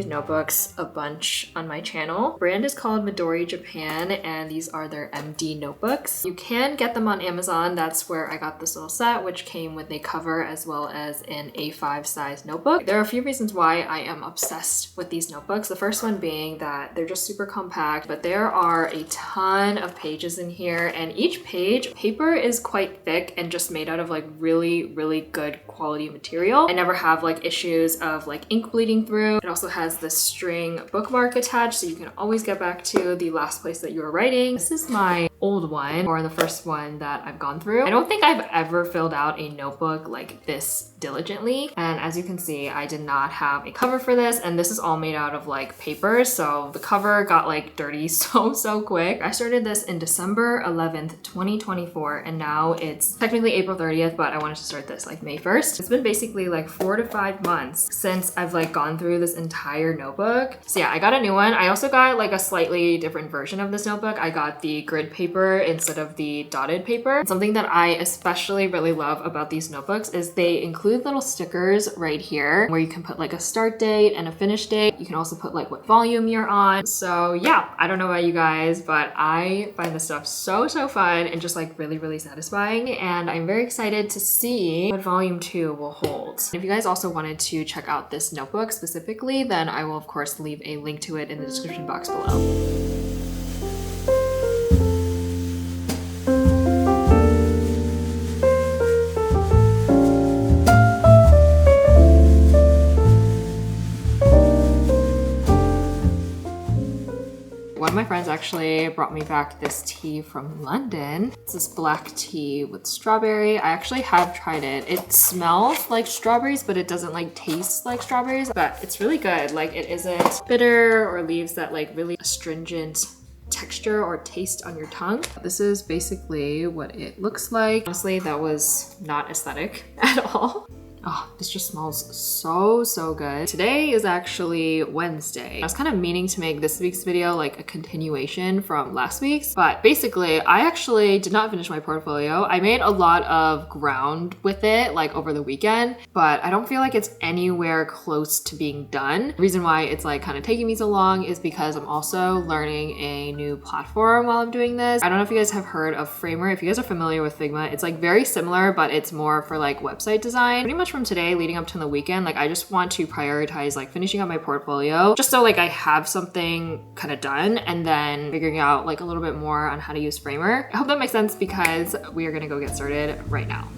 Notebooks a bunch on my channel. Brand is called Midori Japan, and these are their MD notebooks. You can get them on Amazon. That's where I got this little set, which came with a cover as well as an A5 size notebook. There are a few reasons why I am obsessed with these notebooks. The first one being that they're just super compact, but there are a ton of pages in here, and each paper is quite thick and just made out of like really good quality material. I never have like issues of like ink bleeding through. It also has this string bookmark attached, so you can always get back to the last place that you were writing. This is my old one, or the first one that I've gone through. I don't think I've ever filled out a notebook like this diligently, and as you can see, I did not have a cover for this, and this is all made out of like paper, so the cover got like dirty so quick. I started this in December 11th, 2024, and now it's technically April 30th, but I wanted to start this like May 1st. It's been basically like 4 to 5 months since I've like gone through this entire notebook. So yeah, I got a new one. I also got like a slightly different version of this notebook. I got the grid paper instead of the dotted paper. Something that I especially really love about these notebooks is they include little stickers right here where you can put like a start date and a finish date. You can also put like what volume you're on. So yeah, I don't know about you guys, but I find this stuff so fun and just like really satisfying, and I'm very excited to see what volume 2 will hold. If you guys also wanted to check out this notebook specifically, then I will of course leave a link to it in the description box below. One of my friends actually brought me back this tea from London. It's this black tea with strawberry. I actually have tried it. It smells like strawberries, but it doesn't like taste like strawberries, but it's really good. Like it isn't bitter or leaves that like really astringent texture or taste on your tongue. This is basically what it looks like. Honestly, that was not aesthetic at all. Oh, this just smells so good. Today is actually Wednesday. I was kind of meaning to make this week's video like a continuation from last week's, but basically I actually did not finish my portfolio. I made a lot of ground with it like over the weekend, but I don't feel like it's anywhere close to being done. The reason why it's like kind of taking me so long is because I'm also learning a new platform while I'm doing this. I don't know if you guys have heard of Framer. If you guys are familiar with Figma, it's like very similar, but it's more for like website design. Pretty much from today leading up to the weekend, like I just want to prioritize like finishing up my portfolio just so like I have something kind of done, and then figuring out like a little bit more on how to use Framer. I hope that makes sense because we are gonna go get started right now.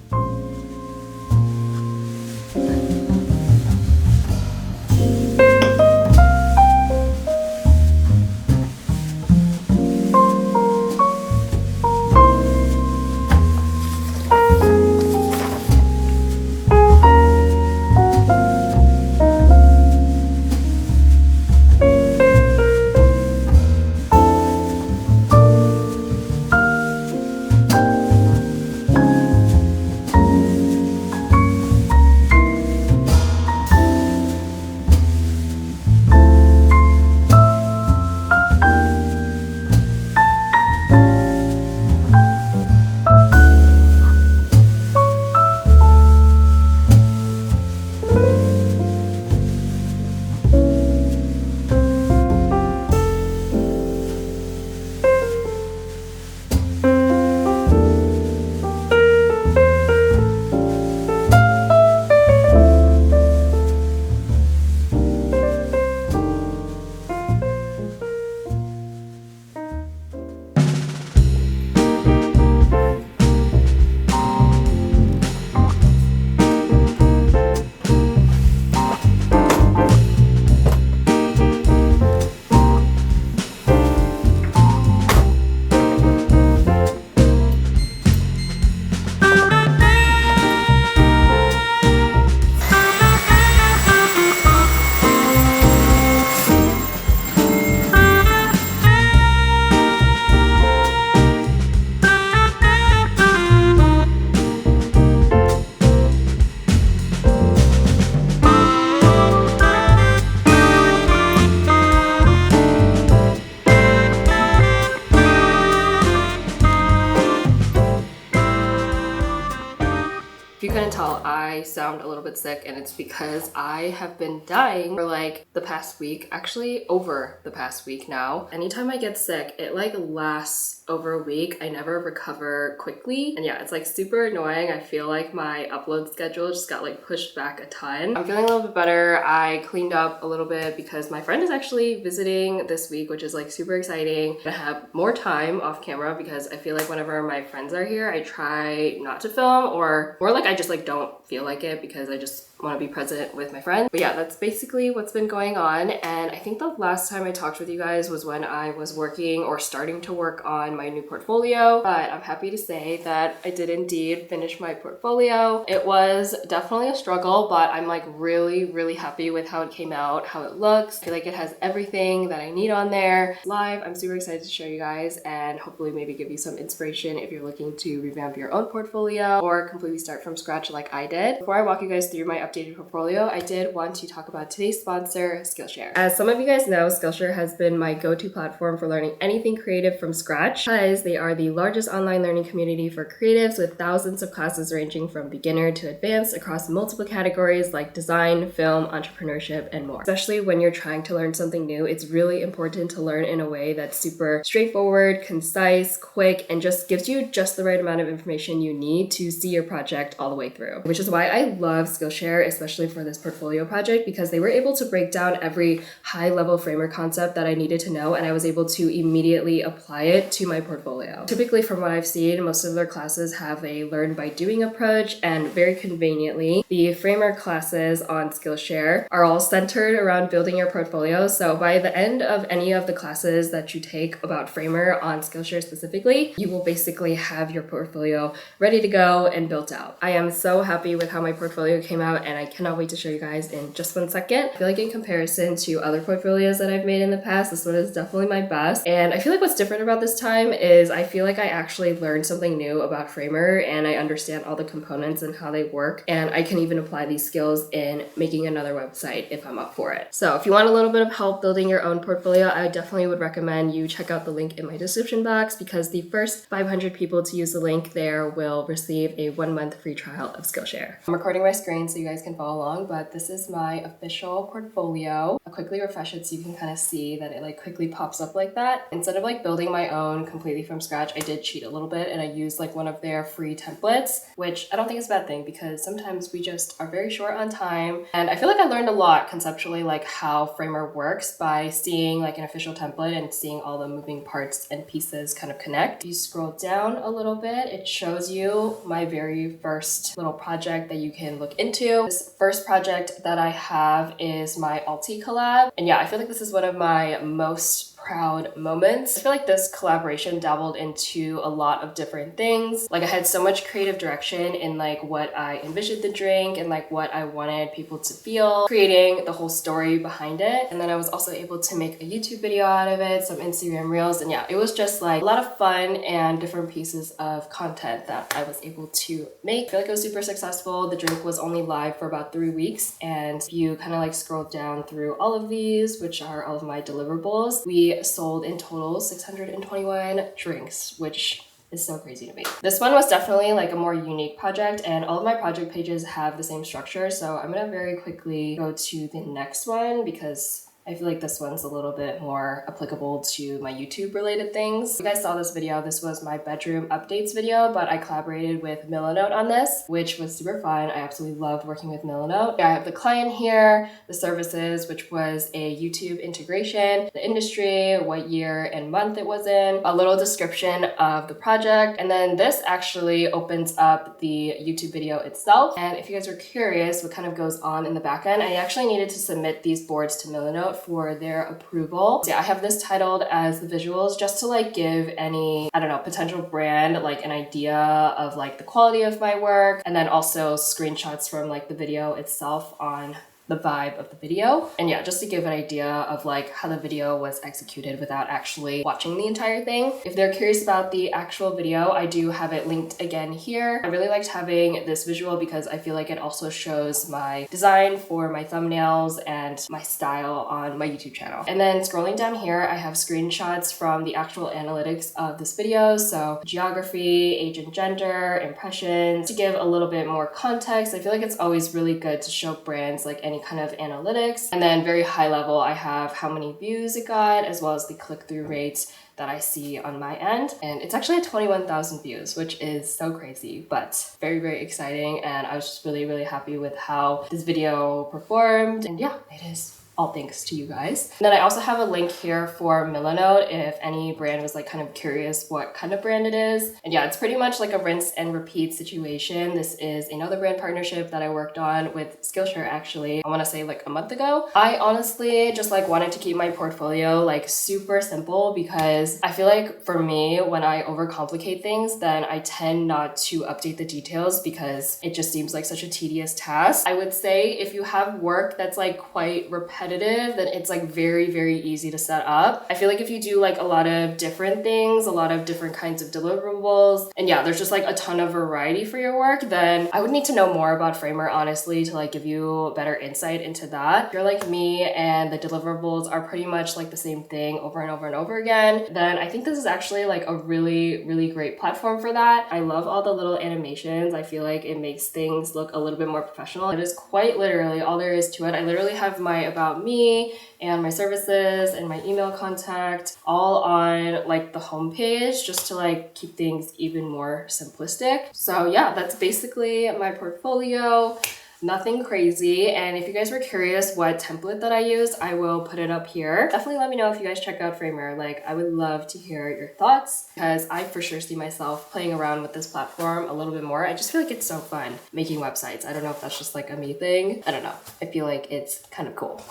couldn't tell, I sound a little bit sick, and it's because I have been dying for like the past week, actually over the past week now. Anytime I get sick, it like lasts over a week. I never recover quickly. And yeah, it's like super annoying. I feel like my upload schedule just got like pushed back a ton. I'm feeling a little bit better. I cleaned up a little bit because my friend is actually visiting this week, which is like super exciting. I have more time off camera because I feel like whenever my friends are here, I try not to film, or more like I just like don't feel like it because I just want to be present with my friends. But yeah, that's basically what's been going on. And I think the last time I talked with you guys was when I was working or starting to work on my new portfolio. But I'm happy to say that I did indeed finish my portfolio. It was definitely a struggle, but I'm like really happy with how it came out, how it looks. I feel like it has everything that I need on there. It's live. I'm super excited to show you guys and hopefully maybe give you some inspiration if you're looking to revamp your own portfolio or completely start from scratch like I did. Before I walk you guys through my updated portfolio, I did want to talk about today's sponsor, Skillshare. As some of you guys know, Skillshare has been my go-to platform for learning anything creative from scratch, because they are the largest online learning community for creatives with thousands of classes ranging from beginner to advanced across multiple categories like design, film, entrepreneurship, and more. Especially when you're trying to learn something new, it's really important to learn in a way that's super straightforward, concise, quick, and just gives you just the right amount of information you need to see your project all the way through. Which is why I love Skillshare, especially for this portfolio project, because they were able to break down every high-level framer concept that I needed to know, and I was able to immediately apply it to my portfolio. Typically, from what I've seen, most of their classes have a learn by doing approach, and very conveniently, the framer classes on Skillshare are all centered around building your portfolio. So by the end of any of the classes that you take about framer on Skillshare specifically, you will basically have your portfolio ready to go and built out. I am so happy with how my portfolio came out, and I cannot wait to show you guys in just 1 second. I feel like in comparison to other portfolios that I've made in the past, this one is definitely my best. And I feel like what's different about this time is I feel like I actually learned something new about Framer, and I understand all the components and how they work, and I can even apply these skills in making another website if I'm up for it. So if you want a little bit of help building your own portfolio, I definitely would recommend you check out the link in my description box, because the first 500 people to use the link there will receive a 1-month free trial of Skillshare. I'm recording my screen so you guys can follow along, but this is my official portfolio. I'll quickly refresh it so you can kind of see that it like quickly pops up like that. Instead of like building my own completely from scratch, I did cheat a little bit and I used like one of their free templates, which I don't think is a bad thing because sometimes we just are very short on time. And I feel like I learned a lot conceptually, like how Framer works, by seeing like an official template and seeing all the moving parts and pieces kind of connect. If you scroll down a little bit, it shows you my very first little project that you can look into. This first project that I have is my Alti collab. And yeah, I feel like this is one of my most proud moments. I feel like this collaboration dabbled into a lot of different things. Like I had so much creative direction in like what I envisioned the drink and like what I wanted people to feel, creating the whole story behind it. And then I was also able to make a YouTube video out of it, some Instagram reels, and yeah, it was just like a lot of fun and different pieces of content that I was able to make. I feel like it was super successful. The drink was only live for about 3 weeks, and if you kind of like scroll down through all of these, which are all of my deliverables, we sold in total 621 drinks, which is so crazy to me. This one was definitely like a more unique project, and all of my project pages have the same structure. So I'm gonna very quickly go to the next one because I feel like this one's a little bit more applicable to my YouTube related things. You guys saw this video. This was my bedroom updates video, but I collaborated with Milanote on this, which was super fun. I absolutely loved working with Milanote. I have the client here, the services, which was a YouTube integration, the industry, what year and month it was in, a little description of the project, and then this actually opens up the YouTube video itself. And if you guys are curious what kind of goes on in the back end, I actually needed to submit these boards to Milanote for their approval. So yeah, I have this titled as the visuals just to like give any, I don't know, potential brand like an idea of like the quality of my work, and then also screenshots from like the video itself on the vibe of the video. And yeah, just to give an idea of like how the video was executed without actually watching the entire thing. If they're curious about the actual video, I do have it linked again here. I really liked having this visual because I feel like it also shows my design for my thumbnails and my style on my YouTube channel. And then scrolling down here, I have screenshots from the actual analytics of this video. So geography, age and gender, impressions. To give a little bit more context, I feel like it's always really good to show brands like any kind of analytics. And then very high level, I have how many views it got, as well as the click-through rates that I see on my end. And it's actually at 21,000 views, which is so crazy, but very, very exciting. And I was just really, really happy with how this video performed. And yeah, it is all thanks to you guys. And then I also have a link here for Milanote if any brand was like kind of curious what kind of brand it is. And yeah, it's pretty much like a rinse and repeat situation. This is another brand partnership that I worked on with Skillshare actually, I want to say like a month ago. I honestly just like wanted to keep my portfolio like super simple because I feel like for me, when I overcomplicate things, then I tend not to update the details because it just seems like such a tedious task. I would say if you have work that's like quite repetitive, then it's like very, very easy to set up. I feel like if you do like a lot of different things, a lot of different kinds of deliverables, and yeah, there's just like a ton of variety for your work, then I would need to know more about Framer honestly to like give you better insight into that. If you're like me and the deliverables are pretty much like the same thing over and over and over again, then I think this is actually like a really, really great platform for that. I love all the little animations. I feel like it makes things look a little bit more professional. It is quite literally all there is to it. I literally have my about me and my services and my email contact all on like the homepage just to like keep things even more simplistic. So yeah, that's basically my portfolio. Nothing crazy. And if you guys were curious what template that I used, I will put it up here. Definitely let me know if you guys check out Framer. Like I would love to hear your thoughts because I for sure see myself playing around with this platform a little bit more. I just feel like it's so fun making websites. I don't know if that's just like a me thing. I don't know. I feel like it's kind of cool.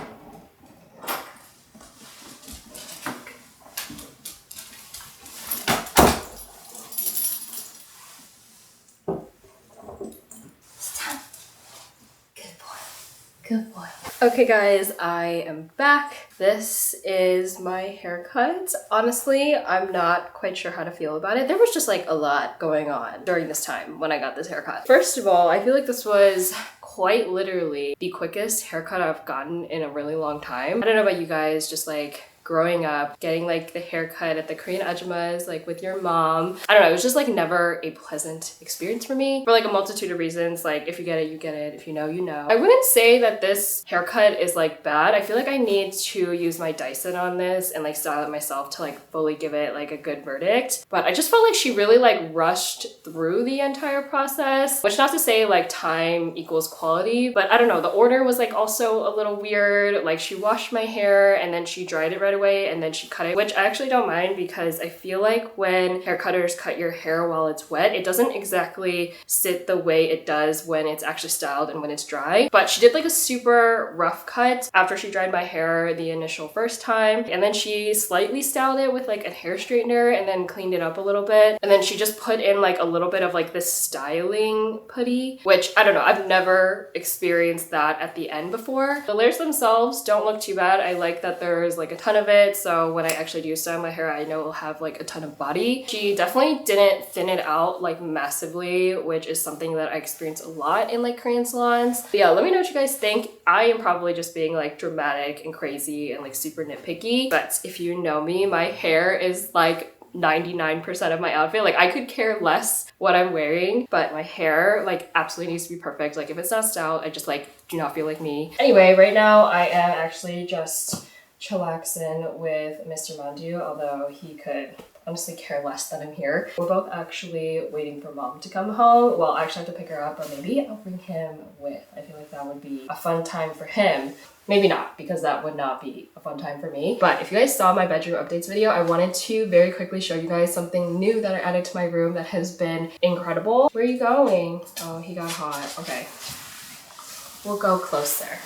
Good boy. Okay guys, I am back. This is my haircut. Honestly, I'm not quite sure how to feel about it. There was just like a lot going on during this time when I got this haircut. First of all, I feel like this was quite literally the quickest haircut I've gotten in a really long time. I don't know about you guys, just like growing up, getting like the haircut at the Korean ajumas, like with your mom. I don't know, it was just like never a pleasant experience for me for like a multitude of reasons. Like if you get it, you get it. If you know, you know. I wouldn't say that this haircut is like bad. I feel like I need to use my Dyson on this and like style it myself to like fully give it like a good verdict. But I just felt like she really like rushed through the entire process, which not to say like time equals quality, but I don't know, the order was like also a little weird. Like she washed my hair and then she dried it right away and then she cut it, which I actually don't mind because I feel like when hair cutters cut your hair while it's wet, it doesn't exactly sit the way it does when it's actually styled and when it's dry. But she did like a super rough cut after she dried my hair the initial first time, and then she slightly styled it with like a hair straightener and then cleaned it up a little bit, and then she just put in like a little bit of like this styling putty, which I don't know, I've never experienced that at the end before. The layers themselves don't look too bad. I like that there's like a ton of it, so when I actually do style my hair, I know it'll have like a ton of body. She definitely didn't thin it out like massively, which is something that I experience a lot in like Korean salons. But yeah, let me know what you guys think. I am probably just being like dramatic and crazy and like super nitpicky, but if you know me, my hair is like 99% of my outfit. Like I could care less what I'm wearing, but my hair like absolutely needs to be perfect. Like if it's not styled, I just like do not feel like me. Anyway, right now I am actually just chillaxing with Mr. Mandu, although he could honestly care less that I'm here. We're both actually waiting for mom to come home. Well, I actually have to pick her up, or maybe I'll bring him with. I feel like that would be a fun time for him. Maybe not, because that would not be a fun time for me. But if you guys saw my bedroom updates video, I wanted to very quickly show you guys something new that I added to my room that has been incredible. Where are you going? Oh, he got hot. Okay. We'll go closer.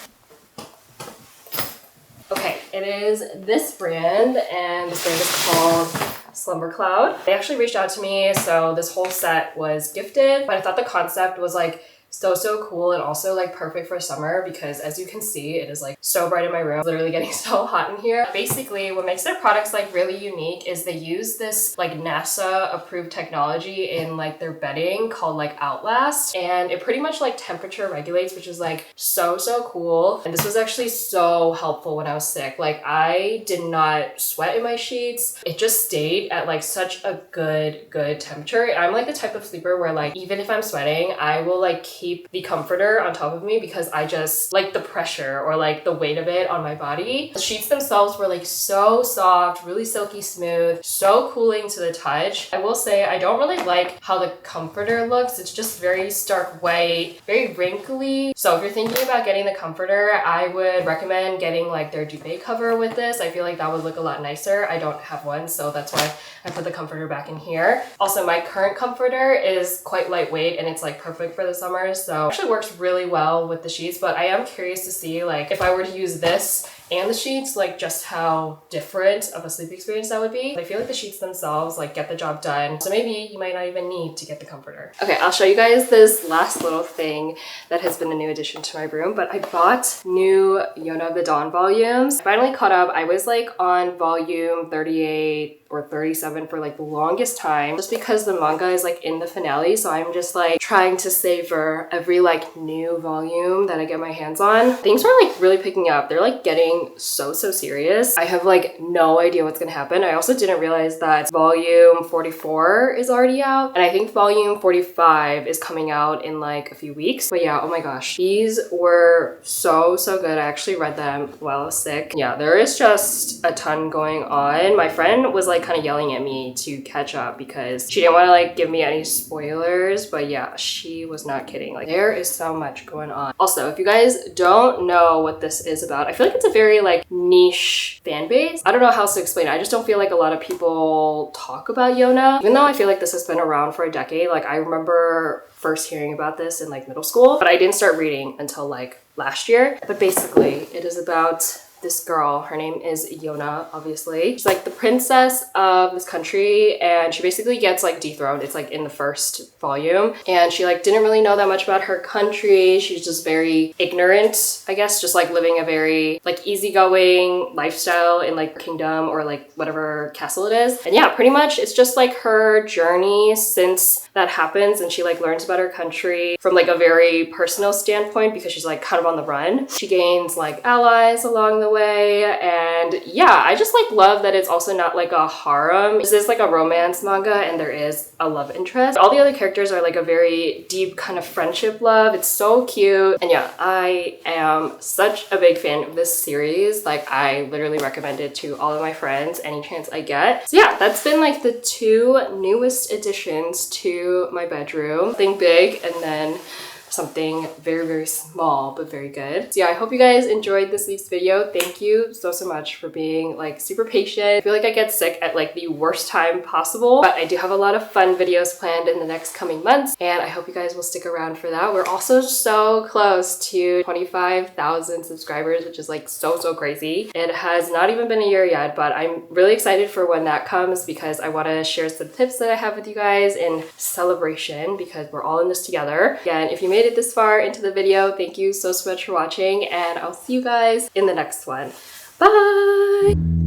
Okay, it is this brand, and this brand is called Slumber Cloud. They actually reached out to me, so this whole set was gifted, but I thought the concept was like so cool, and also like perfect for summer because as you can see, it is like so bright in my room. It's literally getting so hot in here. Basically, what makes their products like really unique is they use this like NASA approved technology in like their bedding called like Outlast, and it pretty much like temperature regulates, which is like so cool. And this was actually so helpful when I was sick. Like I did not sweat in my sheets. It just stayed at like such a good temperature. And I'm like the type of sleeper where like even if I'm sweating, I will like keep the comforter on top of me because I just like the pressure or like the weight of it on my body. The sheets themselves were like so soft, really silky smooth, so cooling to the touch. I will say I don't really like how the comforter looks. It's just very stark white, very wrinkly. So if you're thinking about getting the comforter, I would recommend getting like their duvet cover with this. I feel like that would look a lot nicer. I don't have one, so that's why I put the comforter back in here. Also, my current comforter is quite lightweight and it's like perfect for the summer, so it actually works really well with the sheets. But I am curious to see like if I were to use this and the sheets, like just how different of a sleep experience that would be. I feel like the sheets themselves like get the job done, so maybe you might not even need to get the comforter. Okay, I'll show you guys this last little thing that has been a new addition to my room, but I bought new Yona of the Dawn volumes. I finally caught up. I was like on volume 38 or 37 for like the longest time just because the manga is like in the finale, so I'm just like trying to savor every like new volume that I get my hands on. Things are like really picking up. They're like getting so serious. I have like no idea what's gonna happen. I also didn't realize that volume 44 is already out, and I think volume 45 is coming out in like a few weeks. But yeah, oh my gosh, these were so good. I actually read them while I was sick. Yeah, there is just a ton going on. My friend was like kind of yelling at me to catch up because she didn't want to like give me any spoilers, but yeah, she was not kidding. Like there is so much going on. Also, if you guys don't know what this is about, I feel like it's a very like niche fan base. I don't know how else to explain it. I just don't feel like a lot of people talk about Yona, even though I feel like this has been around for a decade. Like I remember first hearing about this in like middle school, but I didn't start reading until like last year. But basically it is about this girl. Her name is Yona, obviously. She's like the princess of this country, and she basically gets like dethroned. It's like in the first volume, and she like didn't really know that much about her country. She's just very ignorant, I guess, just like living a very like easygoing lifestyle in like kingdom or like whatever castle it is. And yeah, pretty much it's just like her journey since that happens, and she like learns about her country from like a very personal standpoint because she's like kind of on the run. She gains like allies along the way, and yeah, I just like love that it's also not like a harem. This is like a romance manga and there is a love interest. All the other characters are like a very deep kind of friendship love. It's so cute, and yeah, I am such a big fan of this series. Like I literally recommend it to all of my friends any chance I get. So yeah, that's been like the two newest additions to my bedroom. Something big and then something very small but very good. So yeah, I hope you guys enjoyed this week's video. Thank you so much for being like super patient. I feel like I get sick at like the worst time possible, but I do have a lot of fun videos planned in the next coming months, and I hope you guys will stick around for that. We're also so close to 25,000 subscribers, which is like so crazy. It has not even been a year yet, but I'm really excited for when that comes because I want to share some tips that I have with you guys in celebration because we're all in this together. Again, if you made it this far into the video, thank you so much for watching, and I'll see you guys in the next one. Bye!